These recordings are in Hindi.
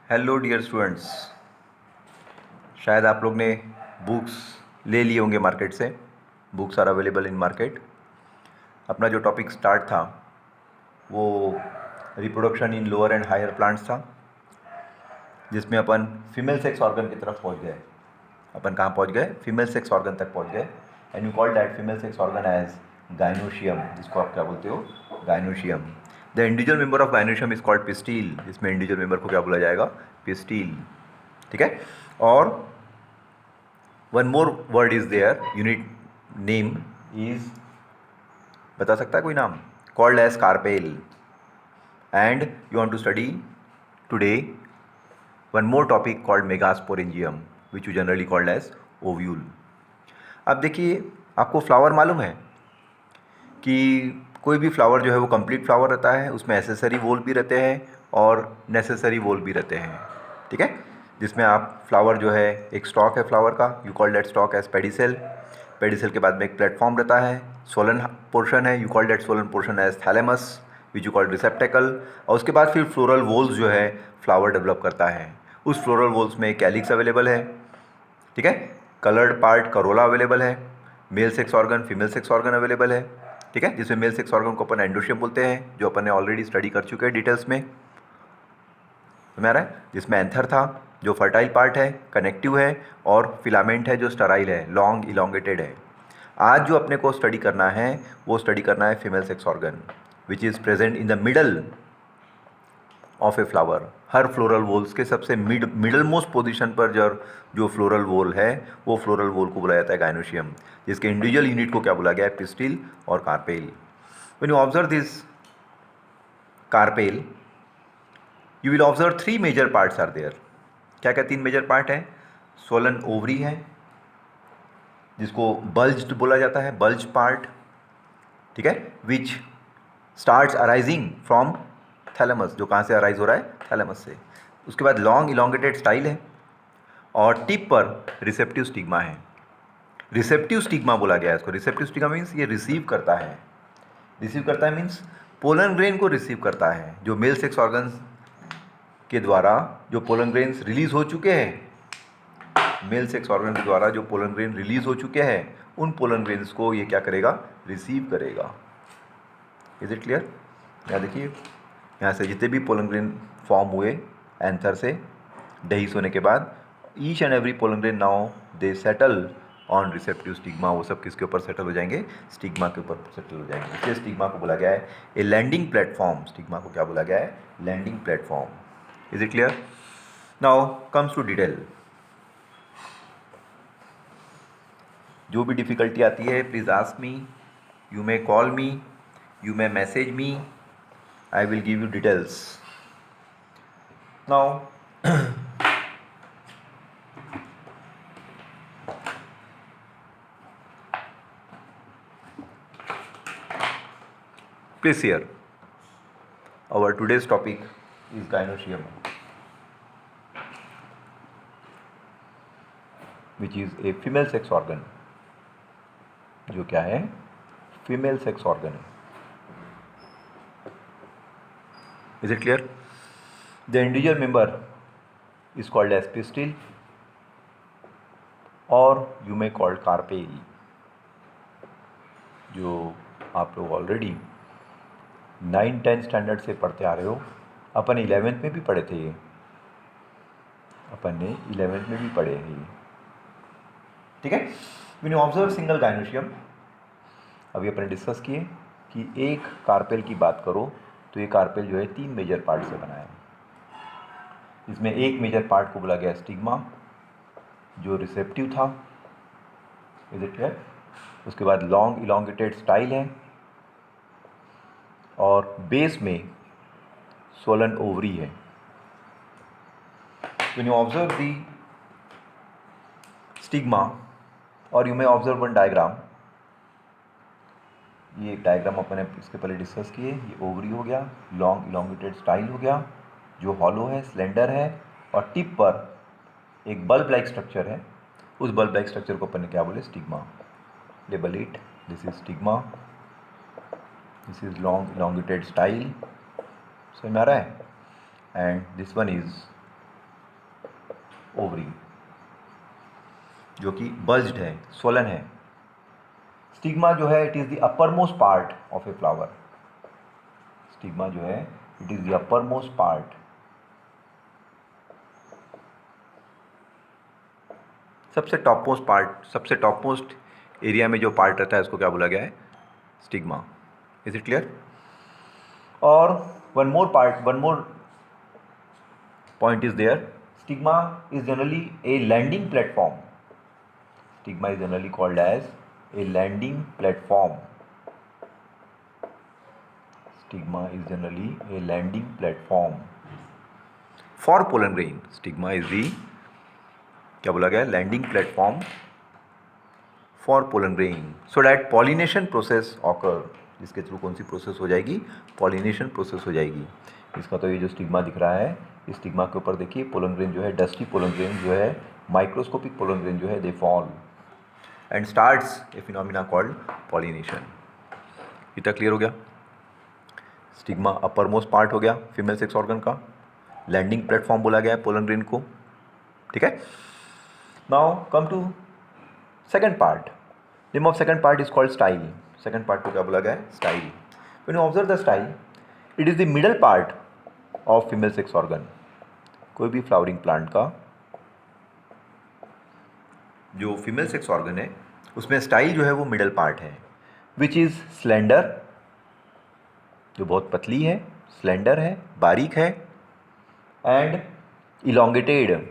Hello dear students. शायद आप लोग ने बुक्स ले लिए होंगे मार्केट से। Books are available in market. अपना जो टॉपिक स्टार्ट था वो reproduction in lower and higher plants था, जिसमें अपन फीमेल सेक्स ऑर्गन की तरफ पहुंच गए। अपन कहाँ पहुंच गए? फीमेल सेक्स ऑर्गन तक पहुंच गए। And you call that female sex organ as gynoecium, जिसको आप क्या बोलते हो? Gynoecium. The individual member of gynoecium is called pistil. इसमें इंडिविजुअल मेंबर को क्या बोला जाएगा? पिस्टिल। ठीक है। और one more word is there, unit name is, बता सकता है कोई नाम? Called as carpel. And you want to study today one more topic called megasporangium, which you generally called as ovule. अब देखिए, आपको फ्लावर मालूम है कि कोई भी फ्लावर जो है वो कंप्लीट फ्लावर रहता है, उसमें एसेसरी वोल भी रहते हैं और नेसेसरी वोल भी रहते हैं। ठीक है। जिसमें आप फ्लावर जो है, एक स्टॉक है फ्लावर का, you call that stalk as pedicel. Pedicel के बाद में एक प्लेटफॉर्म रहता है, सोलन पोर्शन है, you call that swollen portion as thalamus which you call receptacle. और उसके बाद फिर फ्लोरल वोल्स जो है फ्लावर डेवलप करता है। उस फ्लोरल वोल्स में कैलिक्स अवेलेबल है। ठीक है। कलर्ड पार्ट करोला अवेलेबल है। Male sex organ, female sex organ available है। ठीक है। जिसमें मेल सेक्स ऑर्गन को अपन एंडोशियम बोलते हैं, जो अपन ने ऑलरेडी स्टडी कर चुके हैं डिटेल्स में। समझ आ रहा है? जिसमें एंथर था जो फर्टाइल पार्ट है, कनेक्टिव है, और फिलामेंट है जो स्टराइल है, लॉन्ग इलोंगेटेड है। आज जो अपने को स्टडी करना है वो स्टडी करना है female sex organ which is present in the middle of a flower. हर फ्लोरल वोल्स के सबसे मिडल मोस्ट पोजिशन पर जो जो फ्लोरल वोल है, वो फ्लोरल वोल को बोला जाता है गाइनोशियम, जिसके इंडिविजुअल यूनिट को क्या बोला गया है? पिस्टिल और carpel. When you observe this carpel, you will observe three major parts are there. क्या क्या तीन मेजर पार्ट है? सोलन ओवरी है, जिसको बल्ज्ड बोला जाता है, बल्ज पार्ट। ठीक है। विच स्टार्ट्स अराइजिंग फ्रॉम थैलेमस, जो कहाँ से अराइज हो रहा है? थैलेमस से। उसके बाद लॉन्ग इलोंगेटेड स्टाइल है, और टिप पर रिसेप्टिव स्टिग्मा है। रिसेप्टिव स्टिग्मा बोला गया है इसको। रिसेप्टिव स्टिग्मा मीन्स ये रिसीव करता है। रिसीव करता है मीन्स पोलन ग्रेन को रिसीव करता है। जो मेल सेक्स ऑर्गन्स के द्वारा जो पोलन ग्रेन्स रिलीज हो चुके हैं, मेल सेक्स ऑर्गन के द्वारा जो पोलन ग्रेन रिलीज हो चुके हैं, उन पोलन ग्रेन्स को ये क्या करेगा? रिसीव करेगा। Is it clear? यहाँ देखिए, यहाँ से जितने भी पोलन ग्रेन फॉर्म हुए एंथर से डहीस होने के बाद, each and every pollen grain now they settle on receptive stigma. वो सब किसके ऊपर सेटल हो जाएंगे? स्टिग्मा के ऊपर सेटल हो जाएंगे। इसलिए स्टिग्मा को बोला गया है ए लैंडिंग प्लेटफॉर्म। स्टिग्मा को क्या बोला गया है? Landing platform. Is it clear? Now comes to detail. जो भी डिफ़िकल्टी आती है please ask me, you may call me, you may message me, I will give you details. Now please hear, our today's topic is gynoecium, which is a female sex organ. जो क्या है? फीमेल सेक्स ऑर्गन है। Is it clear? The individual member is called as pistil, और यू मे कॉल्ड कार्पेल। जो आप लोग ऑलरेडी 9-10 स्टैंडर्ड से पढ़ते आ रहे हो, अपन 11th में भी पढ़े थे ये, अपन ने 11th में भी पढ़े हैं ये। ठीक है। When you observe single gynoecium, अभी अपन डिस्कस किए कि एक कार्पेल की बात करो तो ये कार्पेल जो है 3 मेजर पार्ट से बना है। इसमें एक मेजर पार्ट को बोला गया स्टिग्मा, जो रिसेप्टिव था। Is it clear? उसके बाद लॉन्ग इलोंगेटेड स्टाइल है, और बेस में सोलन ओवरी है। When you observe the stigma, और you may observe one diagram. ये एक डायग्राम अपन ने इसके पहले डिस्कस किए। ये ओवरी हो गया, लॉन्ग इलोंगेटेड स्टाइल हो गया, जो हॉलो है, स्लेंडर है, और टिप पर एक बल्ब लाइक स्ट्रक्चर है। उस बल्ब लाइक स्ट्रक्चर को अपन ने क्या बोले? Stigma. Label it, this is stigma, this is long elongated style. समझ में आ रहा है? And this one is ovary, जो कि बल्ज्ड है, स्वलन है। स्टिग्मा जो है it is the upper most part of a flower. Stigma जो है it is the upper most part, सबसे टॉप मोस्ट पार्ट, सबसे टॉप मोस्ट एरिया में जो पार्ट रहता है उसको क्या बोला गया है? स्टिग्मा। Is it clear? और one more point is there. Stigma is generally a landing platform. Stigma is generally called as a landing platform. Stigma is generally a landing platform for pollen grain. Stigma is the क्या बोला गया? Landing platform for pollen grain, so that pollination process occur. जिसके थ्रू कौन सी प्रोसेस हो जाएगी? पॉलिनेशन प्रोसेस हो जाएगी। इसका तो ये जो स्टिग्मा दिख रहा है, इस स्टिग्मा के ऊपर देखिए पोलन ग्रेन जो है, डस्टी पोलन ग्रेन जो है, माइक्रोस्कोपिक पोलन ग्रेन जो है, they fall and starts a phenomena called pollination. इतना क्लियर हो गया? स्टिग्मा अपर मोस्ट पार्ट हो गया फीमेल सेक्स ऑर्गन का, लैंडिंग प्लेटफॉर्म बोला गया है पोलन ग्रेन को। ठीक है, now come to second part. Name of second part is called style. Second part को क्या बोला गया है? Style. When you observe the style, it is the middle part of female sex organ. कोई भी फ्लावरिंग प्लांट का जो फीमेल सेक्स ऑर्गन है उसमें स्टाइल जो है वो मिडल पार्ट है, विच इज स्लेंडर, जो बहुत पतली है, स्लेंडर है, बारीक है, एंड इलोंगेटेड,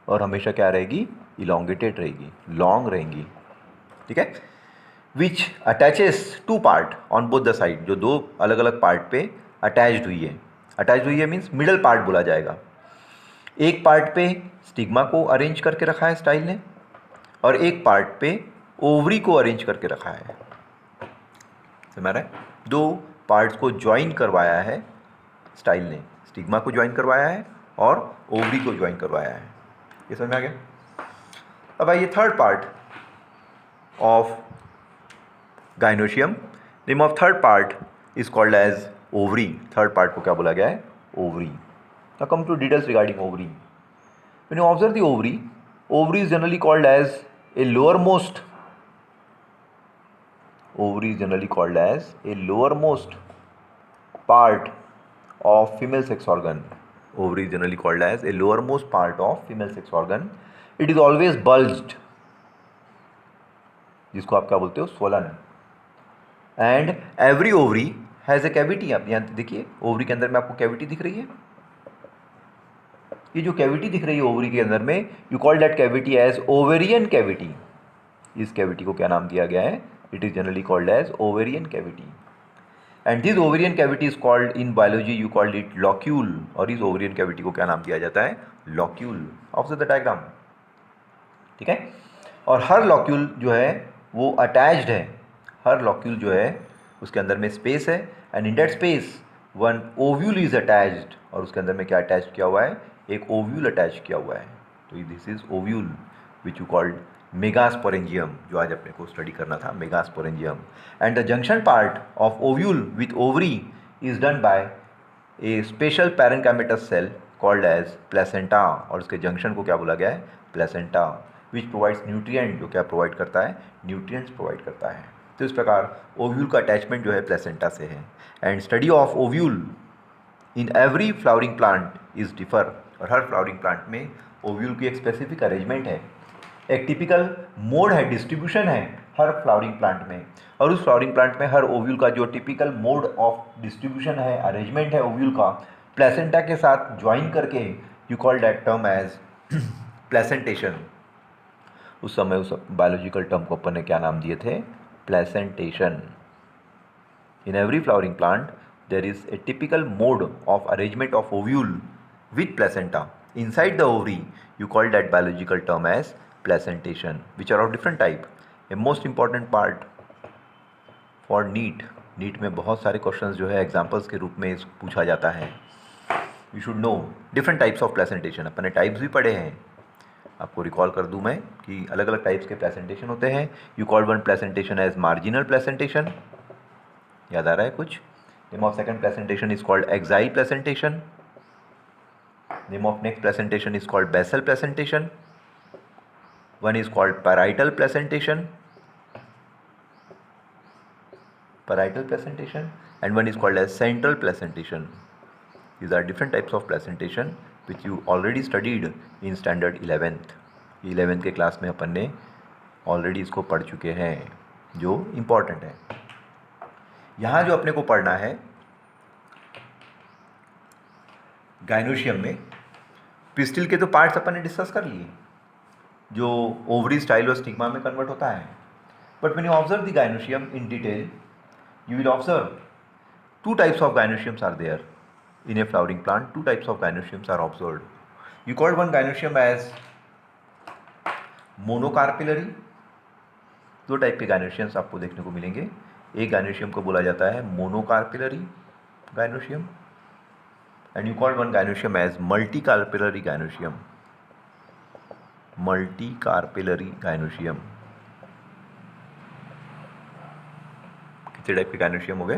और हमेशा क्या रहेगी? इलोंगेटेड रहेगी, लॉन्ग रहेंगी। ठीक है, which attaches to part on both the side, जो दो अलग अलग पार्ट पे अटैच्ड हुई है। अटैच्ड हुई है मीन्स मिडल पार्ट बोला जाएगा। एक पार्ट पे स्टिग्मा को अरेंज करके रखा है स्टाइल ने, और एक पार्ट पे ओवरी को अरेंज करके रखा है। समझ रहा है? दो पार्ट्स को ज्वाइन करवाया है स्टाइल ने, स्टिग्मा को ज्वाइन करवाया है और ओवरी को ज्वाइन करवाया है। ये समझ में आ गया? अब आइए third part of gynoecium. Name of third part is called as ovary. Third part को क्या बोला गया है? Ovary. Now come to details regarding ovary. When you observe the ovary, ovary is generally called as a lower most, ovary is generally called as a lowermost part of female sex organ. Ovary is generally called as a lowermost part of female sex organ. It is always bulged, जिसको आप क्या बोलते हो? Swollen. And every ovary has a cavity. आप यहाँ देखिए ओवरी के अंदर में आपको कैविटी दिख रही है। ये जो कैविटी दिख रही है ओवरी के अंदर में, you call that cavity as ovarian cavity. इस कैविटी को क्या नाम दिया गया है? It is generally called as ovarian cavity, and this ovarian cavity is called, in biology you called it locule, और इस ovarian cavity को क्या नाम दिया जाता है? locule। Observe the diagram। ठीक है, और हर locule जो है वो attached है, हर locule जो है उसके अंदर में space है, and in that space one ovule is attached, और उसके अंदर में क्या attached किया हुआ है? एक ovule attached किया हुआ है। तो this is ovule which you called megasporangium, जो आज अपने को स्टडी करना था, megasporangium. And the junction part of ovule with ovary is done by a special parenchymatous cell called as placenta, और उसके जंक्शन को क्या बोला गया है? प्लेसेंटा, विच प्रोवाइड्स न्यूट्रिएंट, जो क्या प्रोवाइड करता है? न्यूट्रिएंट्स प्रोवाइड करता है। तो इस प्रकार ओव्यूल का अटैचमेंट जो है प्लेसेंटा से है। And study of ovule in every flowering plant is differ, और हर फ्लावरिंग प्लांट में ओव्यूल की एक स्पेसिफिक अरेंजमेंट है, एक टिपिकल मोड है, डिस्ट्रीब्यूशन है हर फ्लावरिंग प्लांट में, और उस फ्लावरिंग प्लांट में हर ओव्यूल का जो टिपिकल मोड ऑफ डिस्ट्रीब्यूशन है, अरेंजमेंट है ओव्यूल का, प्लेसेंटा के साथ ज्वाइन करके you call that term as placentation. उस समय उस बायोलॉजिकल टर्म को अपन ने क्या नाम दिए थे? Placentation. In every flowering plant there is a typical mode of arrangement of ovule with placenta inside the ovary. You call that biological term as placentation, which are of different type. A most important part for NEET में बहुत सारे क्वेश्चंस जो है एग्जाम्पल्स के रूप में पूछा जाता है। You should know different types of placentation. अपने टाइप्स भी पढ़े हैं, आपको रिकॉल कर दूं मैं कि अलग अलग टाइप्स के प्लेसेंटेशन होते हैं। You call one placentation as marginal placentation, याद आ रहा है कुछ? Name of second placentation is called axile placentation. Name of next placentation is called basal placentation, One is called parietal placentation, and one is called as central placentation. These are different types of placentation which you already studied in standard 11th. 11th के क्लास में अपन ने ऑलरेडी इसको पढ़ चुके हैं, जो इम्पॉर्टेंट है। यहाँ जो अपने को पढ़ना है गाइनोशियम में, पिस्टिल के तो पार्ट्स अपन ने डिस्कस कर लिए, जो ओवरी, स्टाइल और स्टिग्मा में कन्वर्ट होता है। But when you observe the gynoecium in detail, you will observe two types of gynoeciums are there in a flowering plant. Two types of gynoeciums are observed. You call one gynoecium as monocarpellary. दो टाइप के gynoeciums आपको देखने को मिलेंगे। एक gynoecium को बोला जाता है monocarpellary gynoecium, and you call one gynoecium as multicarpellary gynoecium. Multicarpellary gynoecium. Type के gynoecium हो गए।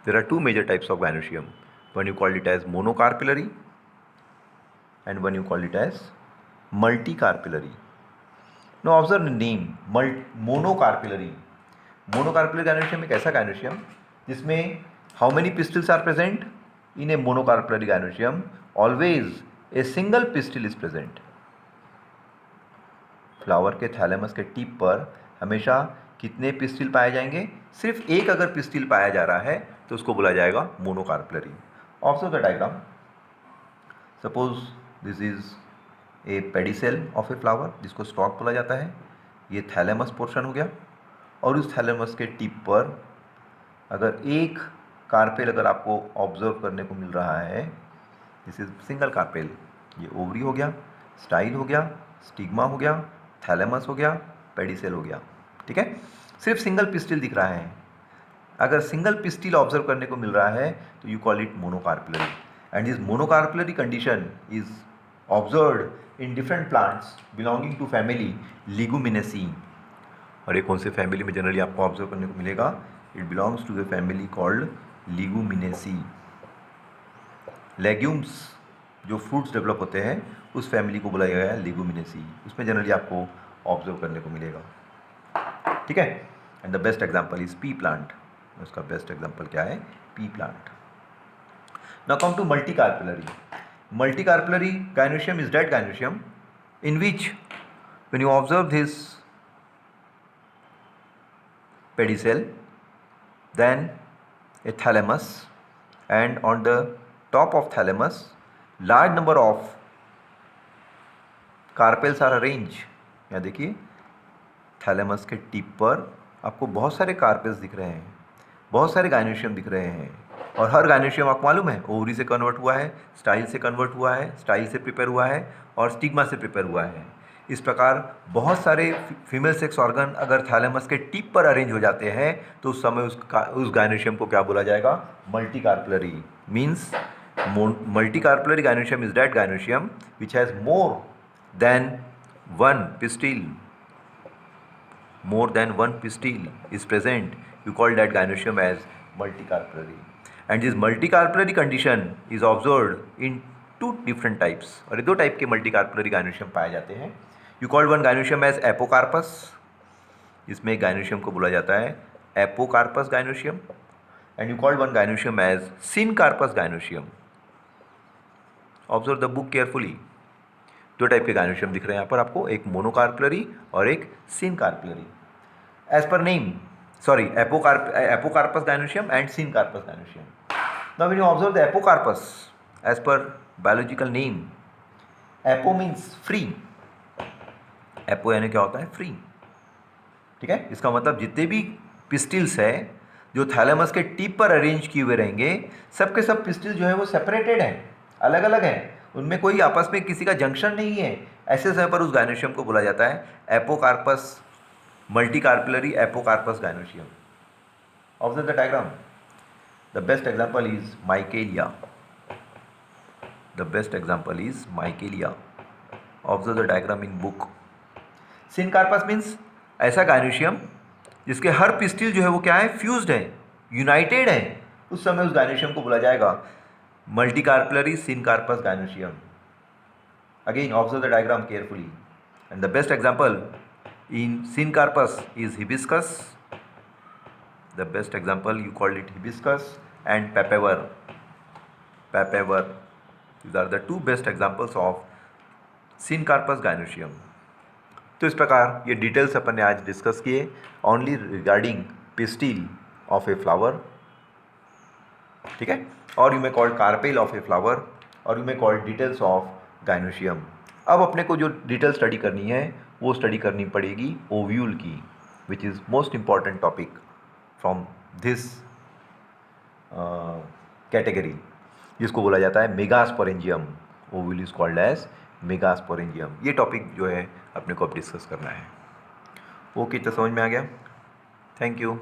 There are two major types of gynoecium. One you call it as monocarpellary and one you call it as multicarpellary. Now observe the name monocarpellary. Monocarpellary gynoecium एक ऐसा gynoecium जिसमें how many pistils are present? In a monocarpellary gynoecium always a single pistil is present. Flower के थैलेमस के टिप पर हमेशा कितने पिस्टिल पाए जाएंगे? सिर्फ एक अगर पिस्टिल पाया जा रहा है तो उसको बोला जाएगा monocarpellary. Observe the diagram. Suppose this is a pedicel of a flower जिसको स्टॉक बोला जाता है। ये थैलेमस पोर्शन हो गया, और उस थैलेमस के टिप पर अगर एक कार्पेल अगर आपको ऑब्जर्व करने को मिल रहा है, दिस इज सिंगल कार्पेल। ये ओवरी हो गया, स्टाइल हो गया, स्टिग्मा हो गया, थैलेमस हो गया, पेडिसेल हो गया। ठीक है, सिर्फ सिंगल पिस्टिल दिख रहा है। अगर सिंगल पिस्टिल ऑब्जर्व करने को मिल रहा है तो you call it monocarpellary, and this monocarpellary condition is observed in different plants belonging to family leguminosae. और ये कौन से फैमिली में जनरली आपको ऑब्जर्व करने को मिलेगा? It belongs to a family called leguminosae. Legumes जो फ्रूट्स डेवलप होते हैं उस फैमिली को बोला गया है लिगुमिनेसी। उसमें जनरली आपको ऑब्जर्व करने को मिलेगा। ठीक है, and the best example is pea plant. उसका बेस्ट एग्जाम्पल क्या है? Pea plant. Now come to multicarpellary. Multicarpellary gynoecium is that gynoecium in which when you observe this pedicel, then a thalamus, and on the top of thalamus large number of carpels are arranged. यहाँ देखिए थैलेमस के टिप पर आपको बहुत सारे कार्पेल्स दिख रहे हैं, बहुत सारे गाइनोशियम दिख रहे हैं, और हर गाइनोशियम आपको मालूम है ओवरी से कन्वर्ट हुआ है, स्टाइल से कन्वर्ट हुआ है, स्टाइल से प्रिपेयर हुआ है, और स्टिग्मा से प्रिपेयर हुआ है। इस प्रकार बहुत सारे फीमेल सेक्स ऑर्गन अगर थैलेमस के टिप पर अरेंज हो जाते हैं तो उस समय उस गाइनोशियम को क्या बोला जाएगा? Multicarpellary. Means multicarpellary gynoecium is that gynoecium which has more than one pistil. More than one pistil is present, you call that gynoecium as multicarpellary. And this multicarpellary condition is observed in two different types. और ये दो टाइप के multicarpellary gynoecium पाए जाते हैं। You call one gynoecium as apocarpus. इसमें gynoecium को बोला जाता है apocarpus gynoecium. And you call one gynoecium as syncarpus gynoecium. Observe the book carefully. दो टाइप के गाइनोशियम दिख रहे हैं यहाँ पर आपको, एक मोनोकार्पलरी और एक syncarpellary. As per name, sorry, apocarpous gynoecium and syncarpous gynoecium. Now when you observe the apocarpous as per biological name, apo means free. Apo यानी क्या होता है? फ्री। ठीक है, इसका मतलब जितने भी पिस्टिल्स है जो थैलेमस के टिप पर अरेंज किए हुए रहेंगे, सबके सब पिस्टिल जो है वो सेपरेटेड हैं, अलग अलग हैं, उनमें कोई आपस में किसी का जंक्शन नहीं है। ऐसे समय पर उस गाइनोशियम को बोला जाता है apocarpous, multicarpellary apocarpous gynoecium. Observe the diagram. The best example is michelia. The best example is michelia. Observe the diagram in book. Syncarpous means ऐसा गाइनोशियम जिसके हर पिस्टिल जो है वो क्या है? फ्यूज्ड है, यूनाइटेड है। उस समय उस गाइनोशियम को बोला जाएगा multicarpellary syncarpus gynoecium. Again observe the diagram carefully. And the best example in Syncarpus is hibiscus. The best example, you called it hibiscus and papaver. Papaver. These are the two best examples of Syncarpus gynoecium. तो इस प्रकार ये डिटेल्स अपन ने आज डिस्कस किए only regarding pistil of a flower, ठीक है, और you may called carpel of a flower, और you may called details of gynoecium. अब अपने को जो डिटेल स्टडी करनी है वो स्टडी करनी पड़ेगी ओव्यूल की, which is most important topic from this category, जिसको बोला जाता है megasporangium. Ovule is called as megasporangium. ये टॉपिक जो है अपने को अब डिस्कस करना है। ओके, तो समझ में आ गया। Thank you.